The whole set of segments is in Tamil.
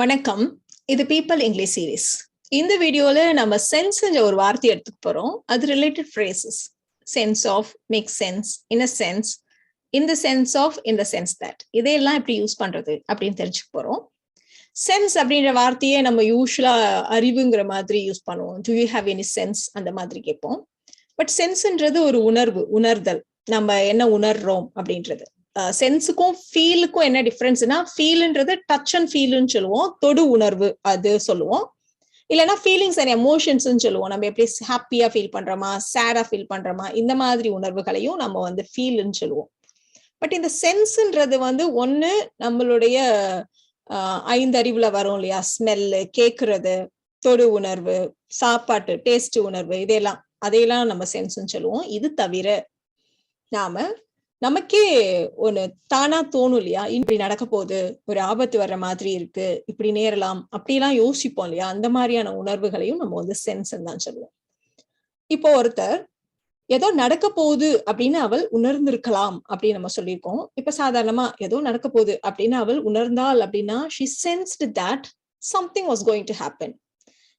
வணக்கம். இது பீப்பிள் இங்கிலீஷ் சீரீஸ். இந்த வீடியோல நம்ம சென்ஸ்ன்ற ஒரு வார்த்தை எடுத்துக்க போறோம். அது related phrases. Sense of, make sense, in a sense, in the sense of, in the sense that. இதையெல்லாம் எப்படி யூஸ் பண்றது அப்படின்னு தெரிஞ்சுக்க போறோம். சென்ஸ் அப்படின்ற வார்த்தையே நம்ம யூஸ்வலா அறிவுங்கிற மாதிரி யூஸ் பண்ணுவோம். To you have any sense அந்த மாதிரி கேட்போம். பட் சென்ஸ்ன்றது ஒரு உணர்வு, உணர்தல். நம்ம என்ன உணர்றோம் அப்படின்றது. சென்ஸுக்கும் ஃபீலுக்கும் என்ன டிஃபரன்ஸ்னா, ஃபீல்ன்றது டச் அண்ட் ஃபீல்னு சொல்லுவோம், தொடு உணர்வு அது சொல்லுவோம். இல்லைன்னா ஃபீலிங்ஸ் அண்ட் எமோஷன்ஸ்ன்னு சொல்லுவோம். நம்ம எப்படி ஹாப்பியா ஃபீல் பண்றோமா, சேடா ஃபீல் பண்றோமா, இந்த மாதிரி உணர்வுகளையும் நம்ம ஃபீல்னு சொல்லுவோம். பட் இந்த சென்ஸ்ன்றது ஒண்ணு நம்மளுடைய ஐந்தறிவுல வரும் இல்லையா, ஸ்மெல்லு, கேட்கறது, தொடு உணர்வு, சாப்பாட்டு டேஸ்ட் உணர்வு, அதையெல்லாம் நம்ம சென்ஸ்ன்னு சொல்லுவோம். இது தவிர நமக்கே ஒண்ணு தானா தோணும் இல்லையா, இப்படி நடக்க போகுது, ஒரு ஆபத்து வர்ற மாதிரி இருக்கு, இப்படி நேரலாம், அப்படிலாம் யோசிப்போம் இல்லையா, அந்த மாதிரியான உணர்வுகளையும் நம்ம சென்ஸ் தான் சொல்லுவோம். இப்போ ஒருத்தர் ஏதோ நடக்க போகுது அப்படின்னு அவள் உணர்ந்திருக்கலாம் அப்படின்னு நம்ம சொல்லியிருக்கோம். இப்ப சாதாரணமா ஏதோ நடக்க போகுது அப்படின்னு அவள் உணர்ந்தாள் அப்படின்னா, she sensed that something was going to happen.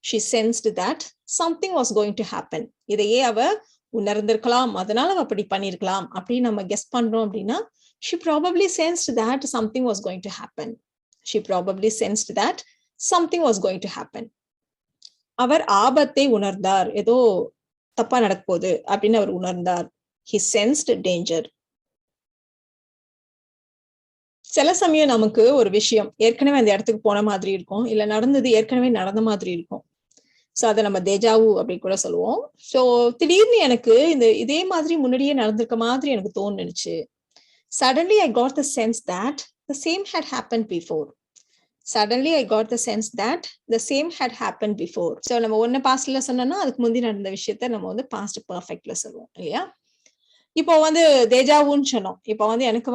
She sensed that something was going to happen. இதையே அவ உணர்ந்திருக்கலாம், அதனால அவ அப்படி பண்ணிருக்கலாம் அப்படின்னு நம்ம கெஸ் பண்றோம் அப்படின்னா, she probably sensed that something was going to happen. She probably sensed that something was going to happen. அவர் ஆபத்தை உணர்ந்தார், ஏதோ தப்பா நடக்க போகுது அப்படின்னு அவர் உணர்ந்தார். He sensed danger. சில சமயம் நமக்கு ஒரு விஷயம் ஏற்கனவே அந்த இடத்துக்கு போன மாதிரி இருக்கும், இல்ல நடந்தது ஏற்கனவே நடந்த மாதிரி இருக்கும். சோ அதை நம்ம தேஜாவு அப்படின்னு கூட சொல்லுவோம். சோ திடீர்னு எனக்கு இதே மாதிரி முன்னாடியே நடந்திருக்க மாதிரி எனக்கு தோணுச்சு. Suddenly I got the sense that the same had happened before. Suddenly I got the sense that the same had happened before. So நம்ம ஒண்ணு பாஸ்ட்ல சொன்னோம்னா அதுக்கு முந்தி நடந்த விஷயத்த நம்ம பாஸ்ட் பர்ஃபெக்ட்ல சொல்லுவோம் இல்லையா. இப்போ தேஜாவுன்னு சொன்னோம். இப்போ எனக்கு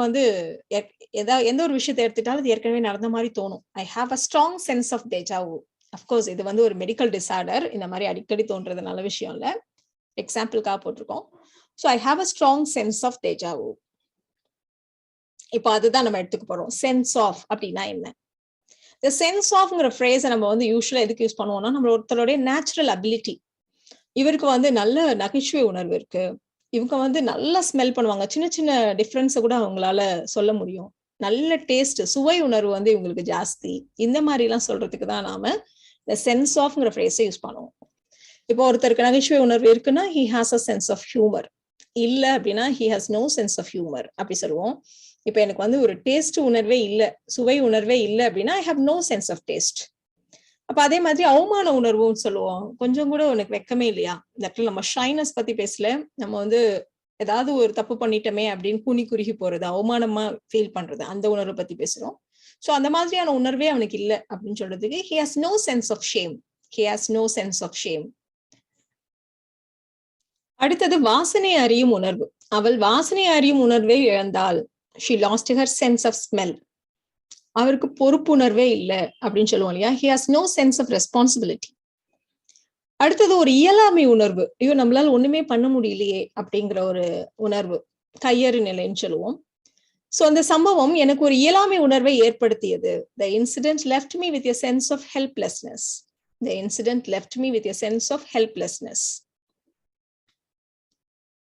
எந்த ஒரு விஷயத்தை எடுத்துட்டாலும் அது ஏற்கனவே நடந்த மாதிரி தோணும். I have a strong sense of deja vu. Of course இது ஒரு மெடிக்கல் டிசார்டர், இந்த மாதிரி அடிக்கடி தோன்றது நல்ல விஷயம் இல்ல, எக்ஸாம்பிளுக்காக போட்டிருக்கோம். So I have a strong sense of deja. இப்போ அதுதான் நம்ம எடுத்துக்க போறோம். சென்ஸ் ஆஃப் அப்படின்னா என்ன? இந்த சென்ஸ் ஆஃப்ங்கிற ஃப்ரேஸை நம்ம யூஸ்வலா எதுக்கு யூஸ் பண்ணுவோம்னா, நம்ம ஒருத்தருடைய நேச்சுரல் அபிலிட்டி. இவருக்கு நல்ல நகைச்சுவை உணர்வு இருக்கு, இவங்க நல்லா ஸ்மெல் பண்ணுவாங்க, சின்ன சின்ன டிஃப்ரென்ஸை கூட அவங்களால சொல்ல முடியும், நல்ல டேஸ்ட் சுவை உணர்வு இவங்களுக்கு ஜாஸ்தி, இந்த மாதிரி எல்லாம் சொல்றதுக்கு தான் நாம இந்த சென்ஸ் ஆஃப்ங்கிற ஃப்ரேஸை யூஸ் பண்ணுவோம். இப்போ ஒருத்தருக்கு நகைச்சுவை உணர்வு இருக்குன்னா he has a sense of humor. இல்ல அப்படின்னா he has no sense of humor அப்படி சொல்லுவோம். இப்போ எனக்கு ஒரு டேஸ்ட் உணர்வே இல்லை, சுவை உணர்வே இல்லை அப்படின்னா I have no sense of taste. அப்ப அதே மாதிரி அவமான உணர்வும் சொல்லுவோம். கொஞ்சம் கூட உனக்கு வெக்கமே இல்லையா, இந்த இடத்துல நம்ம ஷைனஸ் பத்தி பேசல, நம்ம ஏதாவது ஒரு தப்பு பண்ணிட்டோமே அப்படின்னு கூனி குறுகி போறது, அவமானமா ஃபீல் பண்றது, அந்த உணர்வை பத்தி பேசுறோம். சோ அந்த மாதிரியான உணர்வே அவனுக்கு இல்லை அப்படின்னு சொல்றதுக்கு he has no sense of shame. He has no sense of shame. அடுத்தது வாசனை அறியும் உணர்வு. அவள் வாசனை அறியும் உணர்வை இழந்தாள். She lost her sense of smell. அவருக்கு பொறுப்புணர்வே இல்லை அப்படின்னு சொல்லுவோம் இல்லையா. He has no sense of responsibility. அடுத்தது ஒரு இயலாமை உணர்வு. ஐயோ நம்மளால ஒண்ணுமே பண்ண முடியலையே அப்படிங்கிற ஒரு உணர்வு, கையறு நிலைன்னு சொல்லுவோம். சோ அந்த சம்பவம் எனக்கு ஒரு இயலாமை உணர்வை ஏற்படுத்தியது. The incident left me with a sense of helplessness. The incident left me with a sense of helplessness.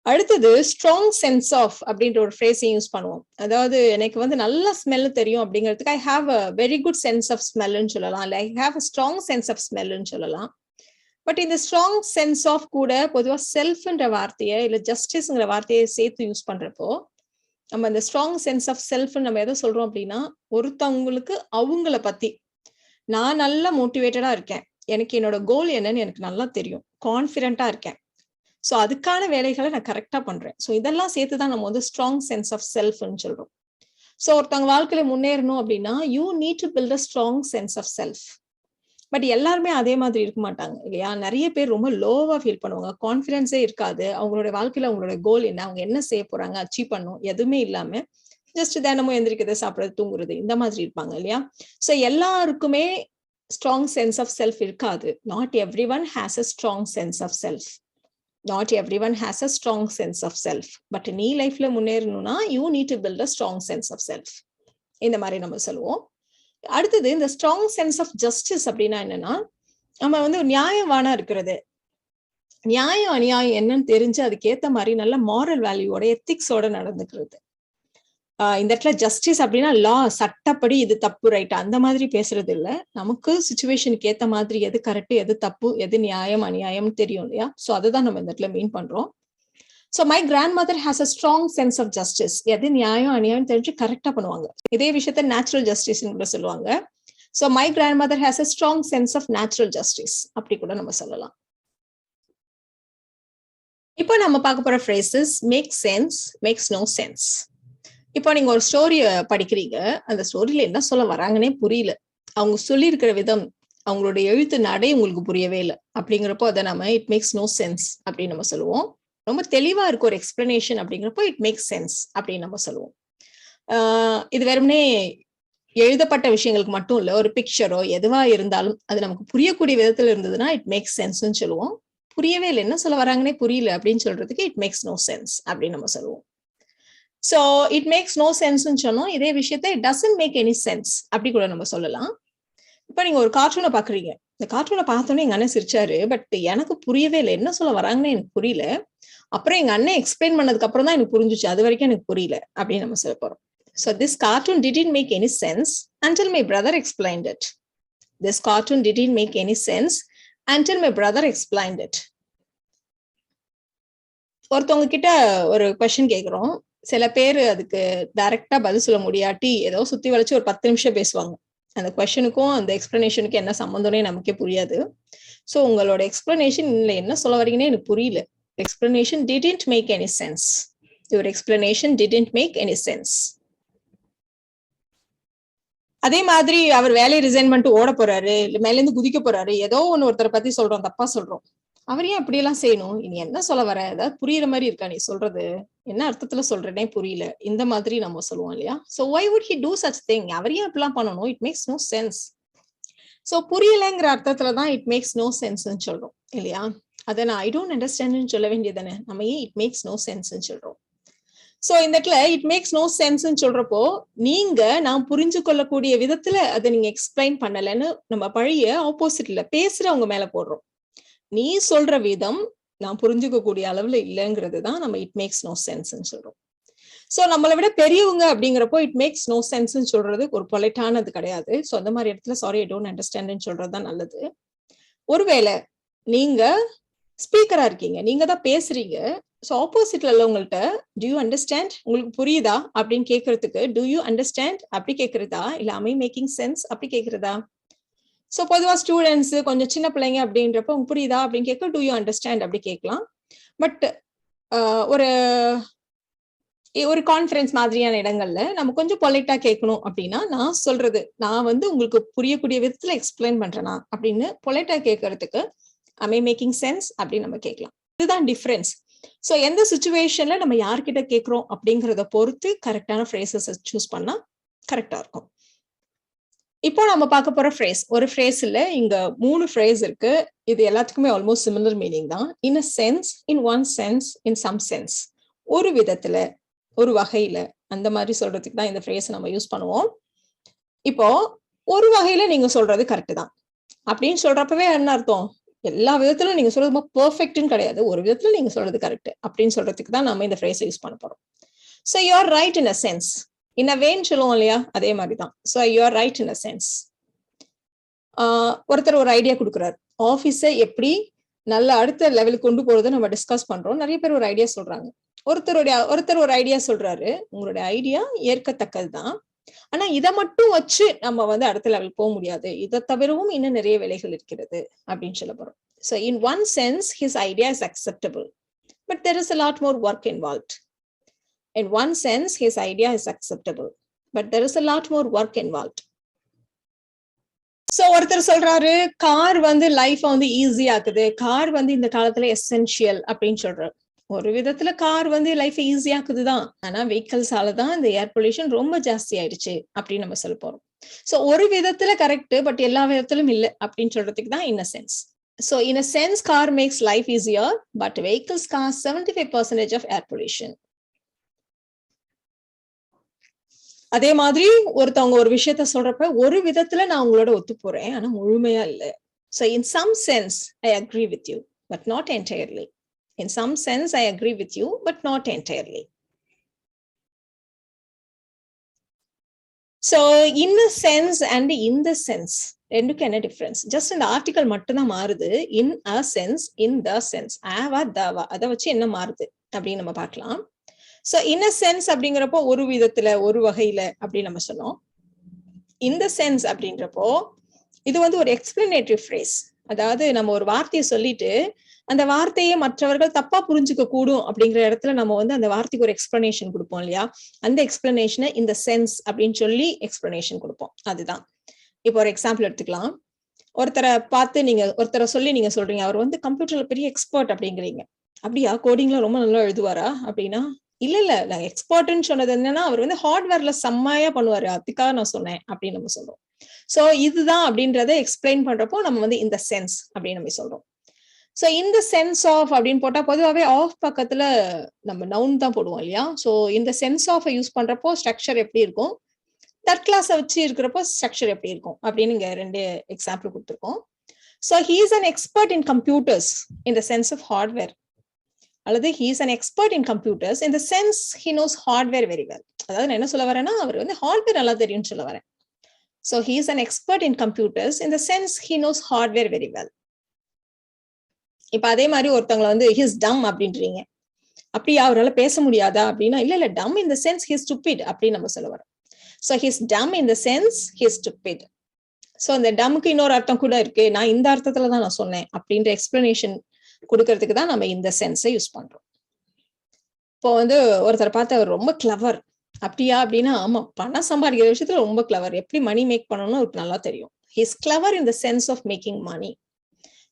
அடுத்தது ஸ்ட்ராங் சென்ஸ் ஆஃப் அப்படின்ற ஒரு ஃப்ரேஸையும் யூஸ் பண்ணுவோம். அதாவது எனக்கு நல்ல ஸ்மெல் தெரியும் அப்படிங்கிறதுக்கு I have a very good sense of ஸ்மெல்னு சொல்லலாம், இல்லை I have a strong sense of ஸ்மெல்னு சொல்லலாம். பட் இந்த ஸ்ட்ராங் சென்ஸ் ஆஃப் கூட பொதுவாக செல்ஃப்ன்ற வார்த்தையை இல்லை ஜஸ்டிஸ்ங்கிற வார்த்தையை சேர்த்து யூஸ் பண்றப்போ, நம்ம இந்த ஸ்ட்ராங் சென்ஸ் ஆஃப் செல்ஃப் நம்ம எதை சொல்றோம் அப்படின்னா, ஒருத்தவங்களுக்கு அவங்கள பத்தி நான் நல்லா மோட்டிவேட்டடா இருக்கேன், எனக்கு என்னோட கோல் என்னன்னு எனக்கு நல்லா தெரியும், கான்ஃபிடென்ட்டா இருக்கேன், ஸோ அதுக்கான வேலைகளை நான் கரெக்டா பண்றேன். ஸோ இதெல்லாம் சேர்த்துதான் நம்ம ஸ்ட்ராங் சென்ஸ் ஆஃப் செல்ஃப்னு சொல்றோம். ஸோ ஒருத்தவங்க வாழ்க்கையில முன்னேறணும் அப்படின்னா you need to build a strong sense of self. But எல்லாருமே அதே மாதிரி இருக்க மாட்டாங்க இல்லையா. நிறைய பேர் ரொம்ப லோவா ஃபீல் பண்ணுவாங்க, கான்ஃபிடன்ஸே இருக்காது, அவங்களோட வாழ்க்கையில அவங்களோட கோல் என்ன, அவங்க என்ன செய்ய போறாங்க, அச்சீவ் பண்ணும், எதுவுமே இல்லாம ஜஸ்ட் தினமும் எந்திரிக்கிறது, சாப்பிடுறது, தூங்குறது, இந்த மாதிரி இருப்பாங்க இல்லையா. ஸோ எல்லாருக்குமே ஸ்ட்ராங் சென்ஸ் ஆஃப் செல்ஃப் இருக்காது. Not everyone has a strong sense of self. Not everyone has a strong sense of self. But நீ லைஃப்ல முன்னேறணும்னா you need to build a strong sense of self. இந்த மாதிரி நம்ம சொல்லுவோம். அடுத்தது இந்த ஸ்ட்ராங் சென்ஸ் ஆஃப் ஜஸ்டிஸ் அப்படின்னா என்னன்னா, நம்ம வந்து ஒரு நியாயவானா இருக்கிறது, நியாயம் அநியாயம் என்னன்னு தெரிஞ்சு அதுக்கேத்த மாதிரி நல்ல மாரல் வேல்யூவோட எத்திக்ஸோட நடந்துக்கிறது. இந்த இடத்துல ஜஸ்டிஸ் அப்படின்னா லா, சட்டப்படி இது தப்பு ரைட் அந்த மாதிரி பேசுறது இல்ல. நமக்கு சுச்சுவேஷனுக்கு ஏத்த மாதிரி எது கரெக்ட், எது தப்பு, எது நியாயம் அநியாயம்னு தெரியும் இல்லையா? சோ அதுதான் நம்ம இந்த இடத்துல மீன் பண்றோம். So my grandmother has a strong sense of justice. எது நியாயம் அநியாயம் தெரிஞ்சு கரெக்டா பண்ணுவாங்க. இதே விஷயத்த நேச்சுரல் ஜஸ்டிஸ் கூட சொல்லுவாங்க. So my grandmother has a strong sense of natural justice. அப்படி கூட நம்ம சொல்லலாம். இப்போ நம்ம பார்க்க போற phrases make sense, makes no sense. இப்போ நீங்க ஒரு ஸ்டோரிய படிக்கிறீங்க, அந்த ஸ்டோரியில என்ன சொல்ல வராங்கன்னே புரியல. அவங்க சொல்லியிருக்கிற விதம், அவங்களோட எழுத்து நடை உங்களுக்கு புரியவே இல்லை அப்படிங்கிறப்போ அதை நம்ம இட் மேக்ஸ் நோ சென்ஸ் அப்படின்னு நம்ம சொல்லுவோம். ரொம்ப தெளிவா இருக்கு ஒரு எக்ஸ்பிளனேஷன் அப்படிங்கிறப்போ இட் மேக்ஸ் சென்ஸ் அப்படின்னு நம்ம சொல்லுவோம். இது வெறுமனே எழுதப்பட்ட விஷயங்களுக்கு மட்டும் இல்ல, ஒரு பிக்சரோ எதுவா இருந்தாலும் அது நமக்கு புரியக்கூடிய விதத்துல இருந்ததுன்னா இட் மேக்ஸ் சென்ஸ்ன்னு சொல்லுவோம். புரியவே இல்லை, என்ன சொல்ல வராங்கன்னே புரியல அப்படின்னு சொல்றதுக்கு இட் மேக்ஸ் நோ சென்ஸ் அப்படின்னு நம்ம சொல்லுவோம். சோ இட் மேக்ஸ் நோ சென்ஸ்ன்னு சொன்னோம். இதே விஷயத்த it doesn't make any sense அப்படி கூட நம்ம சொல்லலாம். இப்ப நீங்க ஒரு கார்ட்டூனை பாக்குறீங்க, இந்த கார்ட்டூனை பார்த்தோன்னே எங்க அண்ணன் சிரிச்சாரு, பட் எனக்கு புரியவே இல்லை, என்ன சொல்ல வராங்கன்னு எனக்கு புரியல. அப்புறம் எங்க அண்ணன் எக்ஸ்பிளைன் பண்ணதுக்கு அப்புறம் தான் எனக்கு புரிஞ்சுச்சு, அது வரைக்கும் எனக்கு புரியல அப்படின்னு நம்ம சொல்ல போறோம். So this cartoon didn't make any sense until my brother explained it. This cartoon didn't make any sense until my brother explained it. ஒருத்தவங்க கிட்ட ஒரு கொஸ்டின் கேட்கிறோம், சில பேர் அதுக்கு டைரக்டா பதில் சொல்ல முடியாட்டி ஏதோ சுத்தி வளைச்சு ஒரு 10 நிமிஷம் பேசுவாங்க. அந்த கொஸ்டினுக்கும் அந்த எக்ஸ்பிளனேஷனுக்கும் என்ன சம்பந்தம்னே நமக்கே புரியாது. சோ உங்களோட எக்ஸ்பிளனேஷன் என்ன சொல்ல வரீங்கன்னே எனக்கு புரியல. Explanation didn't make any sense. Your explanation didn't make any sense. அதே மாதிரி அவர் வேலையை ரிசைன் பண்ணிட்டு ஓட போறாரு, இல்ல மேல இருந்து குதிக்க போறாரு, ஏதோ ஒண்ணு ஒருத்தரை பத்தி சொல்றோம், தப்பா சொல்றோம். அவர் ஏன் அப்படி எல்லாம் செய்யணும், இனி என்ன சொல்ல வர, ஏதாவது புரியுற மாதிரி இருக்கா நீ சொல்றது, என்ன அர்த்தத்துல சொல்றேனே புரியல, இந்த மாதிரி நம்ம சொல்லுவோம் இல்லையா? So why would he do such thing? அவர் ஏன் இப்படிலாம் பண்ணணும்? It makes no sense. So புரியலங்கிற அர்த்தத்துலதான் it makes no sense சொல்றோம் இல்லையா? அதை நான் ஐ டோன்ட் அண்டர்ஸ்டாண்ட் சொல்ல வேண்டியதானே, நம்ம ஏன் இட் மேக்ஸ் நோ சென்ஸ் சொல்றோம்? சோ இந்த இடத்துல இட் மேக்ஸ் நோ சென்ஸ் சொல்றப்போ நீங்க நான் புரிஞ்சு கொள்ளக்கூடிய விதத்துல அதை நீங்க எக்ஸ்பிளைன் பண்ணலன்னு நம்ம பழைய ஆப்போசிட்ல பேசுறவங்க மேல போடுறோம். நீ சொல்ற விதம் நான் புரிஞ்சுக்கக்கூடிய அளவுல இல்லைங்கிறது தான் நம்ம இட் மேக்ஸ் நோ சென்ஸ் சொல்றோம். சோ நம்மளை விட பெரியவங்க அப்படிங்கிறப்போ இட் மேக்ஸ் நோ சென்ஸ் சொல்றது ஒரு பொலைட்டானது கிடையாது. சோ அந்த மாதிரி இடத்துல சாரி ஐ டோன்ட் அண்டர்ஸ்டாண்ட் சொல்றதுதான் நல்லது. ஒருவேளை நீங்க ஸ்பீக்கரா இருக்கீங்க, நீங்க தான் பேசுறீங்க, ஸோ ஆப்போசிட்ல உள்ளவங்கள்ட்ட டு யூ அண்டர்ஸ்டாண்ட், உங்களுக்கு புரியுதா அப்படின்னு கேட்கறதுக்கு டு யூ அண்டர்ஸ்டாண்ட் அப்படி கேட்கறதா, இல்ல am I மேக்கிங் சென்ஸ் அப்படி கேட்கறதா? ஸோ பொதுவா ஸ்டூடெண்ட்ஸ் கொஞ்சம் சின்ன பிள்ளைங்க அப்படின்றப்ப உங்களுக்கு புரியுதா அப்படின்னு கேட்க டு யூ அண்டர்ஸ்டாண்ட் அப்படி கேட்கலாம். பட் ஒரு ஒரு கான்ஃபரன்ஸ் மாதிரியான இடங்கள்ல நம்ம கொஞ்சம் பொலைட்டா கேட்கணும் அப்படின்னா நான் சொல்றது நான் வந்து உங்களுக்கு புரியக்கூடிய விதத்துல எக்ஸ்பிளைன் பண்றேனா அப்படின்னு பொலைட்டா கேட்கறதுக்கு am I மேக்கிங் சென்ஸ் அப்படின்னு நம்ம கேட்கலாம். இதுதான் டிஃபரன்ஸ். சோ எந்த சிச்சுவேஷன்ல நம்ம யார்கிட்ட கேட்கிறோம் அப்படிங்கறத பொறுத்து கரெக்டான ஃப்ரேசஸ் சூஸ் பண்ணா கரெக்டா இருக்கும். இப்போ நம்ம பார்க்க போற ஃப்ரேஸ், ஒரு ஃப்ரேஸ் இல்ல, இங்க 3 ஃப்ரேஸ் இருக்கு. இது எல்லாத்துக்குமே ஆல்மோஸ்ட் சிமிலர் மீனிங் தான். In a sense, in one sense, in some sense, ஒரு விதத்துல, ஒரு வகையில, அந்த மாதிரி சொல்றதுக்கு தான் இந்த ஃப்ரேஸ் நம்ம யூஸ் பண்ணுவோம். இப்போ ஒரு வகையில நீங்க சொல்றது கரெக்ட் தான் அப்படின்னு சொல்றப்பவே என்ன அர்த்தம், எல்லா விதத்திலும் நீங்க சொல்றது ரொம்ப பெர்ஃபெக்ட்னு கிடையாது, ஒரு விதத்துல நீங்க சொல்றது கரெக்ட் அப்படின்னு சொல்றதுக்கு தான் நம்ம இந்த ஃப்ரேஸை யூஸ் பண்ண போறோம். So you are right in a sense, in a வேன்னு சொல்லுவோம் இல்லையா, அதே மாதிரி தான். So you are right in a sense. ஒருத்தர் ஒரு ஐடியா கொடுக்குறாரு, ஆபீஸை எப்படி நல்ல அடுத்த லெவலுக்கு கொண்டு போறதை நம்ம டிஸ்கஸ் பண்றோம். நிறைய பேர் ஒரு ஐடியா சொல்றாங்க. ஒருத்தர் ஒரு ஐடியா சொல்றாரு, உங்களுடைய ஐடியா ஏற்கத்தக்கது தான், ஆனா இதை மட்டும் வச்சு நம்ம வந்து அடுத்த லெவல் போக முடியாது, இதை தவிரவும் இன்னும் நிறைய வேலைகள் இருக்கிறது அப்படின்னு சொல்ல போறோம். So in one sense his idea is acceptable, but there is a lot more work involved. In one sense his idea is acceptable, but there is a lot more work involved. So ஒருத்தர் சொல்றாரு கார் வந்து லைஃப் வந்து ஈஸியா ஆக்குது, கார் வந்து இந்த காலத்துல எசென்ஷியல் அப்படின்னு சொல்றாரு. ஒரு விதத்துல கார் வந்து லைஃப் ஈஸியா ஆக்குதுதான், ஆனா வெஹிக்கல்ஸால தான் இந்த ஏர் பொல்யூஷன் ரொம்ப ஜாஸ்தி ஆயிடுச்சு அப்படின்னு நம்ம சொல்ல போறோம். சோ ஒரு விதத்துல கரெக்ட், பட் எல்லா விதத்திலும் இல்லை அப்படின்னு சொல்றதுக்கு தான் in a sense. So in a sense car makes life easier, but vehicles cause 75% of air pollution. அதே மாதிரி ஒருத்தவங்க ஒரு விஷயத்த சொல்றப்ப ஒரு விதத்துல நான் உங்களோட ஒத்து போறேன், ஆனா முழுமையா இல்ல. So in some sense I agree with you but not entirely. In some sense I agree with you but not entirely. So in the sense and in the sense ரெண்டுக்கும் என்ன டிஃபரன்ஸ்? ஜஸ்ட் இந்த ஆர்டிகல் மட்டும் தான் மாறுது. இன் a sense, in the sense, ஆவா தவா அதை வச்சு என்ன மாறுது அப்படின்னு நம்ம பார்க்கலாம். சோ இன் அ சென்ஸ் அப்படிங்கிறப்போ ஒரு விதத்துல ஒரு வகையில அப்படின்னு நம்ம சொன்னோம். இந்த சென்ஸ் அப்படின்றப்போ இது வந்து ஒரு எக்ஸ்பிளனேட்டரி ஃப்ரேஸ். அதாவது நம்ம ஒரு வார்த்தையை சொல்லிட்டு அந்த வார்த்தையை மற்றவர்கள் தப்பா புரிஞ்சுக்க கூடும் அப்படிங்கிற இடத்துல நம்ம வந்து அந்த வார்த்தைக்கு ஒரு எக்ஸ்பிளனேஷன் கொடுப்போம் இல்லையா? அந்த எக்ஸ்பிளனேஷனை இந்த சென்ஸ் அப்படின்னு சொல்லி எக்ஸ்பிளனேஷன் கொடுப்போம். அதுதான். இப்போ ஒரு எக்ஸாம்பிள் எடுத்துக்கலாம். ஒருத்தரை பார்த்து நீங்க ஒருத்தரை சொல்லி நீங்க சொல்றீங்க அவர் வந்து கம்ப்யூட்டர்ல பெரிய எக்ஸ்பர்ட் அப்படிங்கிறீங்க. அப்படியா, கோடிங்ல ரொம்ப நல்லா எழுதுவாரா அப்படின்னா, இல்ல நான் எக்ஸ்பர்ட்னு சொன்னது என்னன்னா அவர் வந்து ஹார்ட்வேர்ல செம்மையா பண்ணுவாரு, அதுக்காக நான் சொன்னேன் அப்படின்னு நம்ம சொல்றோம். சோ இதுதான் அப்படின்றத எக்ஸ்பிளைன் பண்றப்போ நம்ம வந்து இந்த சென்ஸ் அப்படின்னு நம்ம சொல்றோம். சோ இந்த சென்ஸ் ஆஃப் அப்படின்னு போட்டா பொதுவாகவே ஆஃப் பக்கத்துல நம்ம நவுன் தான் போடுவோம் இல்லையா? சோ இந்த சென்ஸ் ஆஃப் யூஸ் பண்றப்போ ஸ்ட்ரக்சர் எப்படி இருக்கும், தட் கிளாஸை வச்சு இருக்கிறப்போ ஸ்ட்ரக்சர் எப்படி இருக்கும் அப்படின்னு இங்க 2 எக்ஸாம்பிள் கொடுத்துருக்கோம். So he is an expert in computers in the sense of hardware, அல்லது he is an expert in computers in the sense he knows hardware very well. அதாவது நான் என்ன சொல்ல வரேன்னா அவர் வந்து ஹார்ட்வேர் நல்லா தெரியும்னு சொல்ல வரேன். So he is an expert in computers in the sense he knows hardware very well. இப்ப அதே மாதிரி ஒருத்தவங்களை வந்து ஹிஸ் டம் அப்படின்றீங்க. அப்படியா அவரால் பேச முடியாதா அப்படின்னா, இல்ல டம் இன் த சென்ஸ் ஹி ஸ்டூபிட் அப்படின்னு நம்ம சொல்ல வரோம். So he's dumb in the sense he's stupid. So இந்த டம்க்கு இன்னொரு அர்த்தம் கூட இருக்கு, நான் இந்த அர்த்தத்துல தான் நான் சொன்னேன் அப்படின்ற எக்ஸ்பிளனேஷன் கொடுக்கறதுக்கு தான் நம்ம இந்த சென்ஸை யூஸ் பண்றோம். இப்போ வந்து ஒருத்தர் பார்த்து அவர் ரொம்ப கிளவர் அப்படியா அப்படின்னா, ஆமா பணம் சம்பாதிக்கிற விஷயத்துல ரொம்ப கிளவர், எப்படி மணி மேக் பண்ணணும்னு அவருக்கு நல்லா தெரியும். His clever in the sense of making money.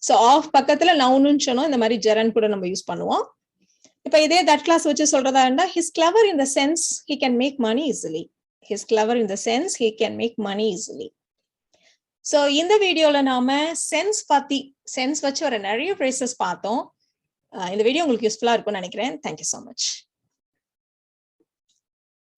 So of பக்கத்துல நவுன்னு சொன்னோம், இந்த மாதிரி ஜெரன் கூட நம்ம யூஸ் பண்ணுவோம். இப்ப இதே தட் கிளாஸ் வச்சு சொல்றதா இருந்தா, his clever in the sense he can make money easily. He's clever in the sense he can make money easily. So இந்த வீடியோல நாம சென்ஸ் பத்தி சென்ஸ் வச்சு ஒரு நிறைய phrases பார்த்தோம். இந்த வீடியோ உங்களுக்கு யூஸ்ஃபுல்லா இருக்கும்னு நினைக்கிறேன். Thank you so much.